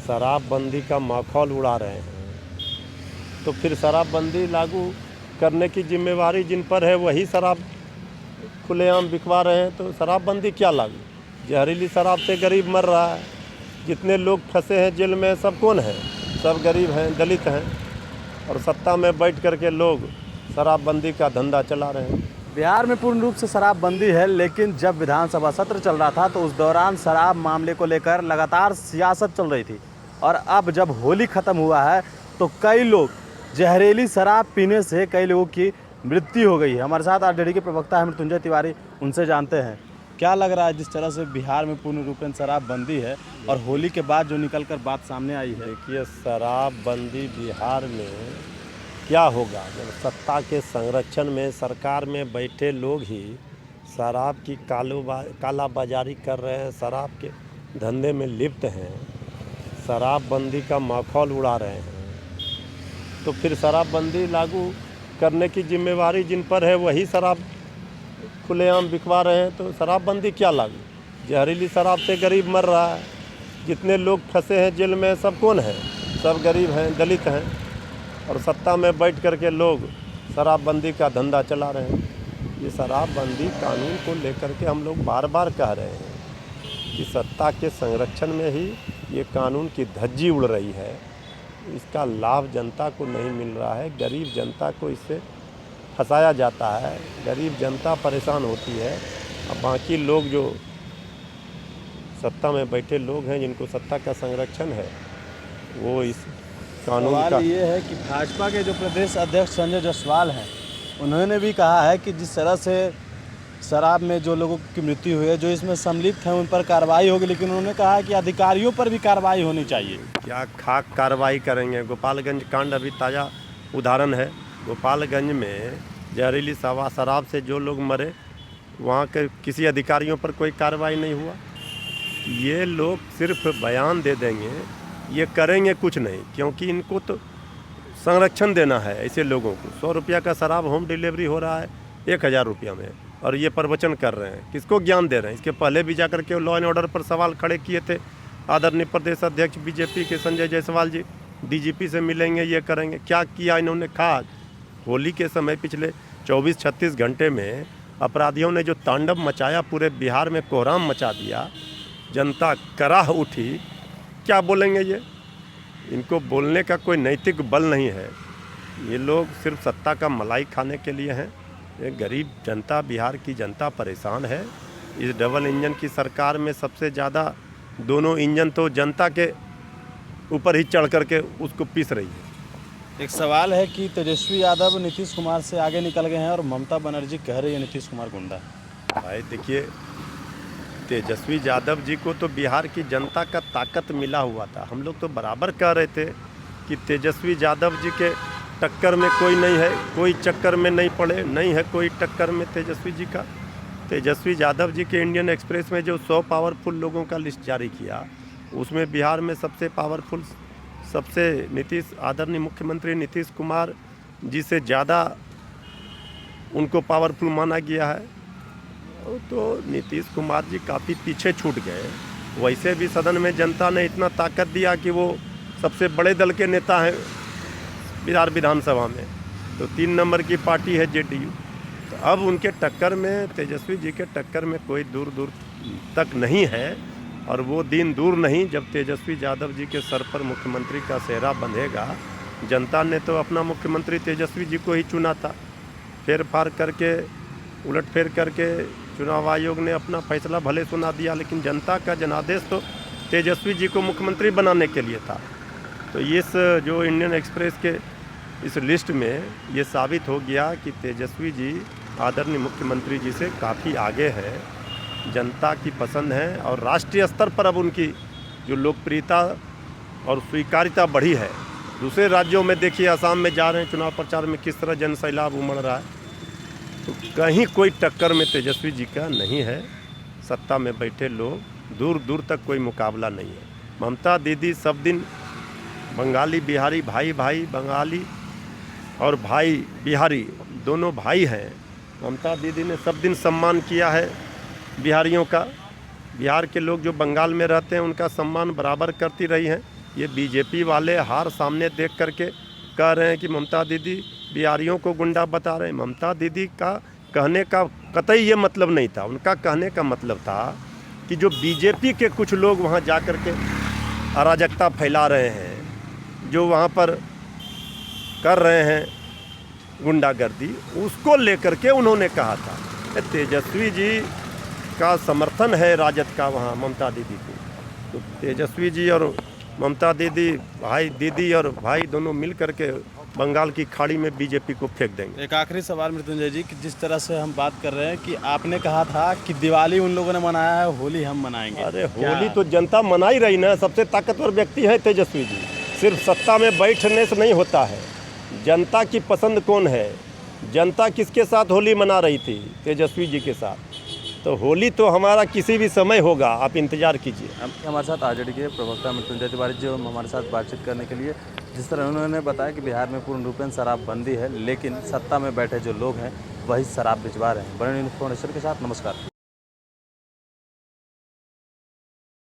शराबबंदी का माखौल उड़ा रहे हैं, तो फिर शराबबंदी लागू करने की जिम्मेवारी जिन पर है वही शराब खुलेआम बिकवा रहे हैं। तो शराबबंदी क्या लागू? जहरीली शराब से गरीब मर रहा है। जितने लोग फंसे हैं जेल में सब कौन है? सब गरीब हैं, दलित हैं, और सत्ता में बैठ करके लोग शराबबंदी का धंधा चला रहे हैं। बिहार में पूर्ण रूप से शराबबंदी है, लेकिन जब विधानसभा सत्र चल रहा था तो उस दौरान शराब मामले को लेकर लगातार सियासत चल रही थी। और अब जब होली ख़त्म हुआ है तो कई लोग जहरीली शराब पीने से कई लोगों की मृत्यु हो गई है। हमारे साथ आरजेडी के प्रवक्ता हैं मृत्युंजय तिवारी, उनसे जानते हैं क्या लग रहा है जिस तरह से बिहार में पूर्ण रूप से शराबबंदी है और होली के बाद जो निकल कर बात सामने आई है। देखिए, शराबबंदी बिहार में क्या होगा जब सत्ता के संरक्षण में सरकार में बैठे लोग ही शराब की कालाबाजारी कर रहे हैं, शराब के धंधे में लिप्त हैं, शराबबंदी का माखौल उड़ा रहे हैं। तो फिर शराबबंदी लागू करने की जिम्मेवारी जिन पर है वही शराब खुलेआम बिकवा रहे हैं। तो शराबबंदी क्या लागू? जहरीली शराब से गरीब मर रहा है। जितने लोग फंसे हैं जेल में सब कौन है? सब गरीब हैं, दलित हैं, और सत्ता में बैठ करके लोग शराबबंदी का धंधा चला रहे हैं। ये शराबबंदी कानून को लेकर के हम लोग बार बार कह रहे हैं कि सत्ता के संरक्षण में ही ये कानून की धज्जी उड़ रही है। इसका लाभ जनता को नहीं मिल रहा है, गरीब जनता को इससे फंसाया जाता है, गरीब जनता परेशान होती है। अब बाकी लोग जो सत्ता में बैठे लोग हैं, जिनको सत्ता का संरक्षण है, वो इस कानून का। सवाल ये है कि भाजपा के जो प्रदेश अध्यक्ष संजय जायसवाल हैं, उन्होंने भी कहा है कि जिस तरह से शराब में जो लोगों की मृत्यु हुई है, जो इसमें सम्मिलित हैं, उन पर कार्रवाई होगी, लेकिन उन्होंने कहा है कि अधिकारियों पर भी कार्रवाई होनी चाहिए। क्या खाक कार्रवाई करेंगे? गोपालगंज कांड अभी ताज़ा उदाहरण है। गोपालगंज में जहरीली शराब से जो लोग मरे, वहाँ के किसी अधिकारियों पर कोई कार्रवाई नहीं हुआ। ये लोग सिर्फ बयान दे देंगे, ये करेंगे कुछ नहीं, क्योंकि इनको तो संरक्षण देना है ऐसे लोगों को। 100 रुपया का शराब होम डिलीवरी हो रहा है 1000 रुपया में, और ये प्रवचन कर रहे हैं। किसको ज्ञान दे रहे हैं? इसके पहले भी जाकर के लॉ एंड ऑर्डर पर सवाल खड़े किए थे आदरणीय प्रदेश अध्यक्ष बीजेपी के संजय जायसवाल जी। डीजीपी से मिलेंगे, ये करेंगे। क्या किया इन्होंने? कहा होली के समय पिछले 24-36 घंटे में अपराधियों ने जो तांडव मचाया, पूरे बिहार में कोहराम मचा दिया, जनता कराह उठी। क्या बोलेंगे ये? इनको बोलने का कोई नैतिक बल नहीं है। ये लोग सिर्फ सत्ता का मलाई खाने के लिए हैं। ये गरीब जनता, बिहार की जनता परेशान है। इस डबल इंजन की सरकार में सबसे ज़्यादा दोनों इंजन तो जनता के ऊपर ही चढ़ करके उसको पीस रही है। एक सवाल है कि तेजस्वी यादव नीतीश कुमार से आगे निकल गए हैं और ममता बनर्जी कह रही है नीतीश कुमार गुंडा है। भाई देखिए, तेजस्वी यादव जी को तो बिहार की जनता का ताकत मिला हुआ था। हम लोग तो बराबर कह रहे थे कि तेजस्वी यादव जी के टक्कर में कोई नहीं है, कोई चक्कर में नहीं पड़े, नहीं है कोई टक्कर में तेजस्वी जी का। तेजस्वी यादव जी के इंडियन एक्सप्रेस में जो 100 पावरफुल लोगों का लिस्ट जारी किया, उसमें बिहार में सबसे पावरफुल, सबसे आदरणीय मुख्यमंत्री नीतीश कुमार जी से ज़्यादा उनको पावरफुल माना गया है। तो नीतीश कुमार जी काफ़ी पीछे छूट गए। वैसे भी सदन में जनता ने इतना ताकत दिया कि वो सबसे बड़े दल के नेता हैं बिहार विधानसभा में। तो 3 नंबर की पार्टी है जेडीयू। तो अब उनके टक्कर में, तेजस्वी जी के टक्कर में कोई दूर दूर तक नहीं है। और वो दिन दूर नहीं जब तेजस्वी यादव जी के सर पर मुख्यमंत्री का सेहरा बंधेगा। जनता ने तो अपना मुख्यमंत्री तेजस्वी जी को ही चुना था। फेर फार करके, उलट फेर करके चुनाव आयोग ने अपना फैसला भले सुना दिया, लेकिन जनता का जनादेश तो तेजस्वी जी को मुख्यमंत्री बनाने के लिए था। तो इस जो इंडियन एक्सप्रेस के इस लिस्ट में ये साबित हो गया कि तेजस्वी जी आदरणीय मुख्यमंत्री जी से काफ़ी आगे है, जनता की पसंद है। और राष्ट्रीय स्तर पर अब उनकी जो लोकप्रियता और स्वीकार्यता बढ़ी है। दूसरे राज्यों में देखिए, असम में जा रहे हैं चुनाव प्रचार में, किस तरह जन सैलाब उमड़ रहा है। तो कहीं कोई टक्कर में तेजस्वी जी का नहीं है। सत्ता में बैठे लोग, दूर दूर तक कोई मुकाबला नहीं है। ममता दीदी सब दिन बंगाली बिहारी, भाई भाई बंगाली और भाई बिहारी दोनों भाई हैं। ममता दीदी ने सब दिन सम्मान किया है बिहारियों का। बिहार के लोग जो बंगाल में रहते हैं उनका सम्मान बराबर करती रही हैं। ये बीजेपी वाले हार सामने देख करके कह रहे हैं कि ममता दीदी बिहारियों को गुंडा बता रहे हैं। ममता दीदी का कहने का कतई ये मतलब नहीं था। उनका कहने का मतलब था कि जो बीजेपी के कुछ लोग वहाँ जा कर के अराजकता फैला रहे हैं, जो वहाँ पर कर रहे हैं गुंडागर्दी, उसको लेकर के उन्होंने कहा था। तेजस्वी जी का समर्थन है राजद का वहाँ ममता दीदी को, तो तेजस्वी जी और ममता दीदी दीदी और भाई दोनों मिल करके बंगाल की खाड़ी में बीजेपी को फेंक देंगे। एक आखिरी सवाल मृत्युंजय जी, कि जिस तरह से हम बात कर रहे हैं कि आपने कहा था कि दिवाली उन लोगों ने मनाया है, होली हम मनाएंगे। अरे होली तो जनता मना ही रही ना। सबसे ताकतवर व्यक्ति है तेजस्वी जी। सिर्फ सत्ता में बैठने से नहीं होता है। जनता की पसंद कौन है, जनता किसके साथ होली मना रही थी? तेजस्वी जी के साथ। तो होली तो हमारा किसी भी समय होगा, आप इंतज़ार कीजिए। हमारे साथ आरजेडी के प्रवक्ता मृत्युंजय तिवारी जो हमारे साथ बातचीत करने के लिए, जिस तरह उन्होंने बताया कि बिहार में पूर्ण रूपेण शराबबंदी है, लेकिन सत्ता में बैठे जो लोग हैं वही शराब भिजवा रहे हैं। बड़े इन्फॉर्मेशन के साथ नमस्कार।